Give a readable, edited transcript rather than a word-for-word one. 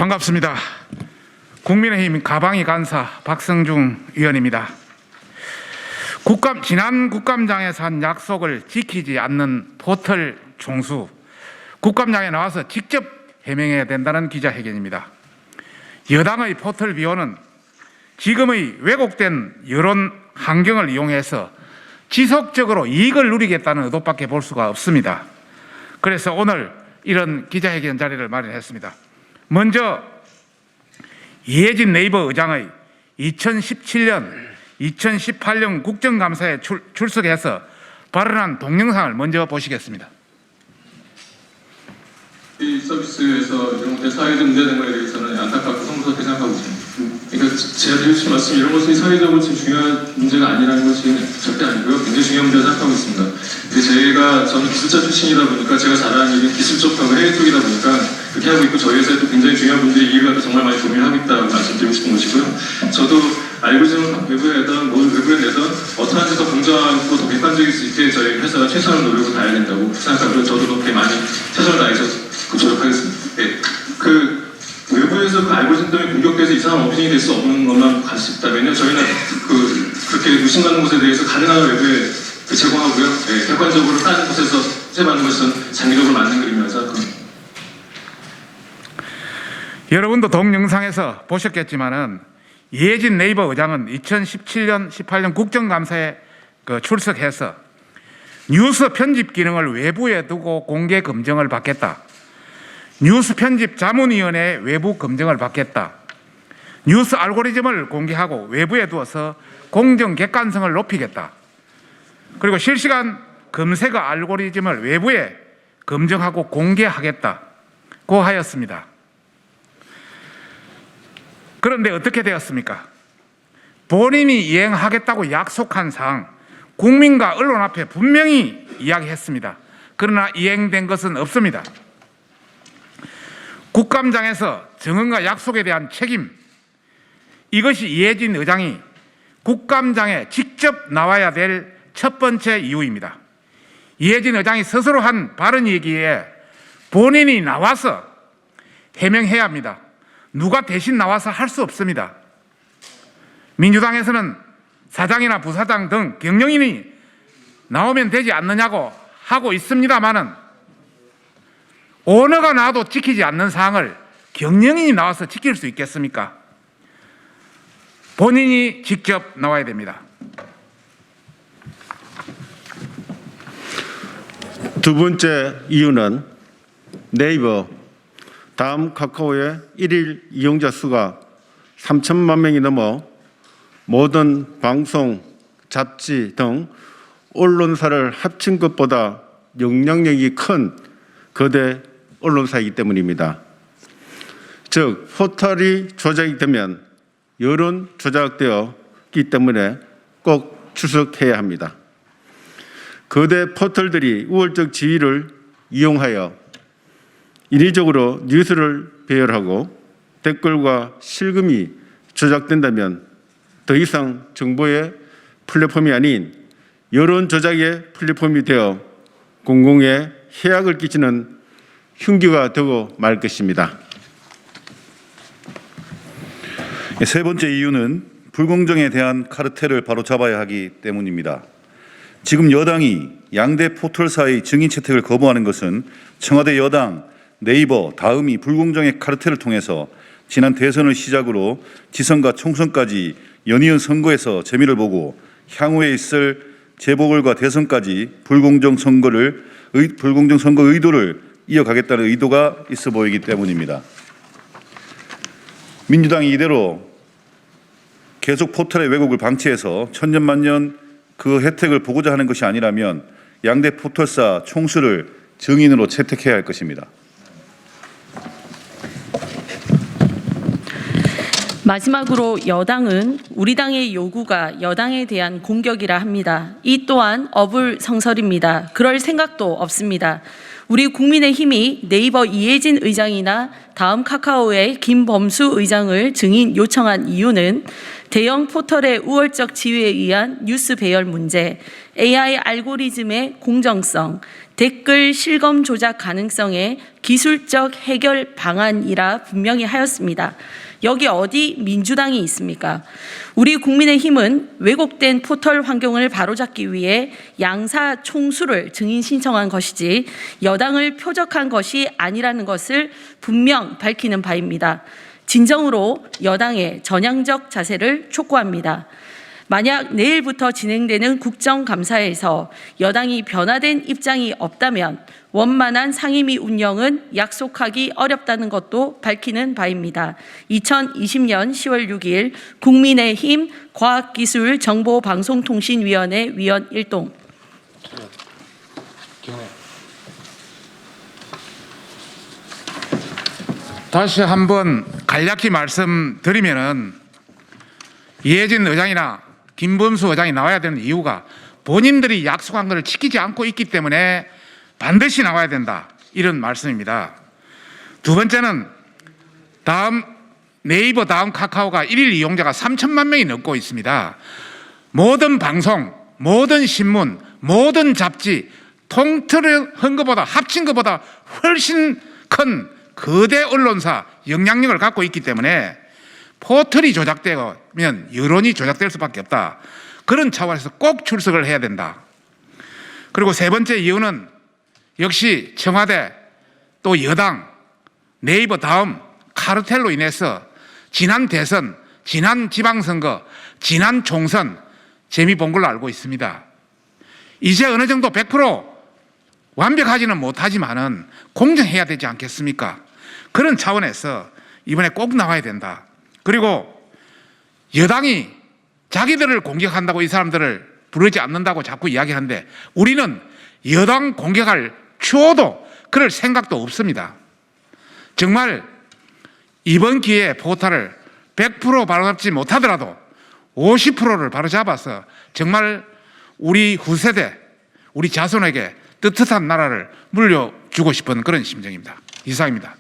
반갑습니다. 국민의힘 가방이 간사 박성중 의원입니다. 지난 국감장에서 한 약속을 지키지 않는 포털 총수, 국감장에 나와서 직접 해명해야 된다는 기자회견입니다. 여당의 포털 비호는 지금의 왜곡된 여론 환경을 이용해서 지속적으로 이익을 누리겠다는 의도밖에 볼 수가 없습니다. 그래서 오늘 이런 기자회견 자리를 마련했습니다. 먼저 이해진 네이버 의장의 2017년, 2018년 국정감사에 출석해서 발언한 동영상을 먼저 보시겠습니다. 이 서비스에서 이런 사회적 문제 된 거에 대해서는 안타깝고 성스럽게 생각하고 있습니다. 그러니까 제가 드리고 싶은 말씀이 이런 것이 사회적으로 지금 중요한 문제가 아니라는 것이 절대 아니고요. 굉장히 중요한 문제라고 생각하고 있습니다. 근데 저는 기술자 출신이다 보니까 제가 잘하는 일은 기술 쪽하고 해외 쪽이다 보니까 그렇게 하고 있고 저희 회사에도 굉장히 중요한 문제의 이해를 갖다 정말 많이 고민을 하고 있다고 말씀드리고 싶은 것이고요. 저도 알고리즘을 외부에 내던 어떤 한테 더 공정하고 더 객관적일 수 있게 저희 회사가 최선을 노력을 다해야 된다고 생각하고요. 저도 그렇게 많이 최선을 다해서 노력하겠습니다. 네. 외부에서 그 알고리즘 때문에 공격돼서 이상한 업신이 될 수 없는 것만 같습니다면요. 저희는 그렇게 의심가는 것에 대해서 가능한 외부에 제공하고요. 네. 객관적으로 다른 곳에서 수집하는 것은 장기적으로 맞는 그림이라고 생각합니다. 여러분도 동영상에서 보셨겠지만은 이해진 네이버 의장은 2017년, 18년 국정감사에 출석해서 뉴스 편집 기능을 외부에 두고 공개 검증을 받겠다. 뉴스 편집 자문위원회 외부 검증을 받겠다. 뉴스 알고리즘을 공개하고 외부에 두어서 공정 객관성을 높이겠다. 그리고 실시간 검색 알고리즘을 외부에 검증하고 공개하겠다고 하였습니다. 그런데 어떻게 되었습니까? 본인이 이행하겠다고 약속한 사항, 국민과 언론 앞에 분명히 이야기했습니다. 그러나 이행된 것은 없습니다. 국감장에서 증언과 약속에 대한 책임, 이것이 이해진 의장이 국감장에 직접 나와야 될 첫 번째 이유입니다. 이해진 의장이 스스로 한 발언이기에 본인이 나와서 해명해야 합니다. 누가 대신 나와서 할 수 없습니다. 민주당에서는 사장이나 부사장 등 경영인이 나오면 되지 않느냐고 하고 있습니다만은 오너가 나와도 지키지 않는 사항을 경영인이 나와서 지킬 수 있겠습니까? 본인이 직접 나와야 됩니다. 두 번째 이유는 네이버 다음 카카오의 일일 이용자 수가 3천만 명이 넘어 모든 방송, 잡지 등 언론사를 합친 것보다 영향력이 큰 거대 언론사이기 때문입니다. 즉, 포털이 조작이 되면 여론 조작되었기 때문에 꼭 출석해야 합니다. 거대 포털들이 우월적 지위를 이용하여 인위적으로 뉴스를 배열하고 댓글과 실금이 조작된다면 더 이상 정보의 플랫폼이 아닌 여론 조작의 플랫폼이 되어 공공에 해악을 끼치는 흉기가 되고 말 것입니다. 세 번째 이유는 불공정에 대한 카르텔을 바로잡아야 하기 때문입니다. 지금 여당이 양대 포털사의 증인 채택을 거부하는 것은 청와대 여당, 네이버, 다음이 불공정의 카르텔을 통해서 지난 대선을 시작으로 지선과 총선까지 연이은 선거에서 재미를 보고 향후에 있을 재보궐과 대선까지 불공정 선거 의도를 이어가겠다는 의도가 있어 보이기 때문입니다. 민주당이 이대로 계속 포털의 왜곡을 방치해서 천년만년 그 혜택을 보고자 하는 것이 아니라면 양대 포털사 총수를 증인으로 채택해야 할 것입니다. 마지막으로 여당은 우리 당의 요구가 여당에 대한 공격이라 합니다. 이 또한 어불성설입니다. 그럴 생각도 없습니다. 우리 국민의힘이 네이버 이해진 의장이나 다음 카카오의 김범수 의장을 증인 요청한 이유는 대형 포털의 우월적 지위에 의한 뉴스 배열 문제, AI 알고리즘의 공정성, 댓글 실검 조작 가능성의 기술적 해결 방안이라 분명히 하였습니다. 여기 어디 민주당이 있습니까? 우리 국민의힘은 왜곡된 포털 환경을 바로잡기 위해 양사 총수를 증인 신청한 것이지 여당을 표적한 것이 아니라는 것을 분명 밝히는 바입니다. 진정으로 여당의 전향적 자세를 촉구합니다. 만약 내일부터 진행되는 국정감사에서 여당이 변화된 입장이 없다면 원만한 상임위 운영은 약속하기 어렵다는 것도 밝히는 바입니다. 2020년 10월 6일 국민의힘 과학기술정보방송통신위원회 위원 1동. 다시 한번 간략히 말씀드리면은 이해진 의장이나 김범수 의장이 나와야 되는 이유가 본인들이 약속한 것을 지키지 않고 있기 때문에 반드시 나와야 된다, 이런 말씀입니다. 두 번째는 네이버 다음 카카오가 일일 이용자가 3천만 명이 넘고 있습니다. 모든 방송, 모든 신문, 모든 잡지 통틀을 한 것보다, 합친 것보다 훨씬 큰 거대 언론사 영향력을 갖고 있기 때문에 포털이 조작되면 여론이 조작될 수밖에 없다. 그런 차원에서 꼭 출석을 해야 된다. 그리고 세 번째 이유는 역시 청와대 또 여당, 네이버 다음 카르텔로 인해서 지난 대선, 지난 지방선거, 지난 총선 재미 본 걸로 알고 있습니다. 이제 어느 정도 100% 완벽하지는 못하지만은 공정해야 되지 않겠습니까? 그런 차원에서 이번에 꼭 나와야 된다. 그리고 여당이 자기들을 공격한다고 이 사람들을 부르지 않는다고 자꾸 이야기하는데 우리는 여당 공격할 추호도 그럴 생각도 없습니다. 정말 이번 기회에 포탈을 100% 바로잡지 못하더라도 50%를 바로잡아서 정말 우리 후세대, 우리 자손에게 떳떳한 나라를 물려주고 싶은 그런 심정입니다. 이상입니다.